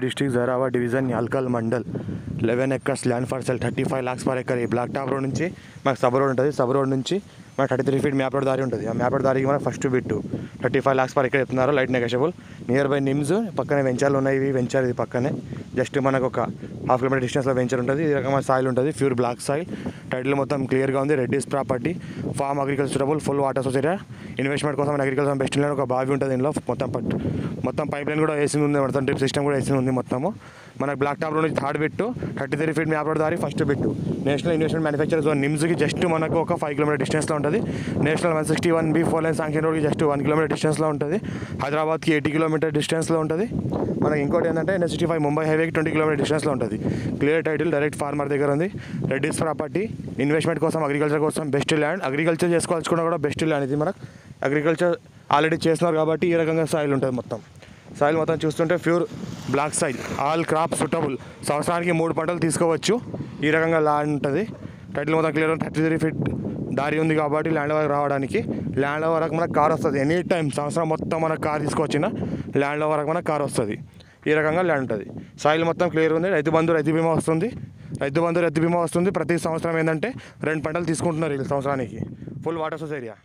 District जरावा division यालकल मंडल 11 acres land parcel 35 lakhs per acre. ఈ black top road నుంచి మనకు sub road ఉంటుంది. Sub road నుంచి మనకు 33 feet మ్యాప్ రోడ్ దారి ఉంటుంది. ఆ మ్యాప్ రోడ్ దారికి మనకు first bit 35 lakhs per acre చెప్తున్నారు. Light negotiable. Near by NIMS పక్కనే వెంచర్లు ఉన్నాయి. ఇవి వెంచర్ ఇది పక్కనే జస్ట్ మనకు ఒక ½ kilometer డిస్టెన్స్లో వెంచర్ ఉంటుంది. ఈ రకమైన సాయిల్ ఉంటుంది. Pure black soil. టైటిల్ మొత్తం క్లియర్గా ఉంది. Reddy's property farm agriculturable full water source area. Investment కోసం అగ్రికల్చర్ బెస్ట్ ల్యాండ్. ఒక బావి ఉంటుంది ఇందులో. మొత్తం పైప్ లైన్ కూడా వేసింది ఉంది. మొత్తం డ్రిప్ సిస్టమ్ కూడా వేసింది ఉంది. మొత్తము మనకు బ్లాక్ టాప్ రోడ్ నుంచి third bit 33 feet map road దారి first bit. National investment manufacture zone నిమ్స్కి జస్ట్ మనకు ఒక 5 kilometer డిస్టెన్స్లో ఉంటుంది. నేషనల్ 161B 4 lane శాంక్షన్ రోడ్కి జస్ట్ 1 kilometer డిస్టెన్స్లో ఉంటుంది. హైదరాబాద్కి 80 kilometer డిస్టెన్స్లో ఉంటుంది. మనకి ఇంకోటి ఏంటంటే NH65 ముంబై హైవేకి 20 kilometer డిస్టెన్స్లో ఉంటుంది. క్లియర్ టైటిల్ డైరెక్ట్ ఫార్మర్ దగ్గర ఉంది. రెడ్డిస్ ప్రాపర్టీ ఇన్వెస్ట్మెంట్ కోసం అగ్రికల్చర్ కోసం బెస్ట్ ల్యాండ్. అగ్రికల్చర్ చేసుకోవాల్సుకున్నా కూడా బెస్ట్ ల్యాండ్ ఇది. మనకు అగ్రికల్చర్ ఆల్రెడీ చేస్తున్నారు కాబట్టి ఈ రకంగా సాయిల్ ఉంటుంది. సాయిల్ మొత్తం చూస్తుంటే pure black soil. All crop suitable. సంవత్సరానికి 3 పంటలు తీసుకోవచ్చు. ఈ రకంగా ల్యాండ్ ఉంటుంది. టైటిల్ మొత్తం క్లియర్. 33 feet దారి ఉంది కాబట్టి ల్యాండ్ వరకు రావడానికి. ల్యాండ్ వరకు మనకు కార్ వస్తుంది. ఎనీ టైం సంవత్సరం మొత్తం మనకు కార్ తీసుకొచ్చిన ల్యాండ్ వరకు మనకు కార్ వస్తుంది. ఈ రకంగా ల్యాండ్ ఉంటుంది. సాయిల్ మొత్తం క్లియర్ ఉంది. రైతు బంధు రైతు బీమా వస్తుంది. ప్రతి సంవత్సరం ఏంటంటే 2 పంటలు తీసుకుంటున్నారు ఈ సంవత్సరానికి. Full water source area.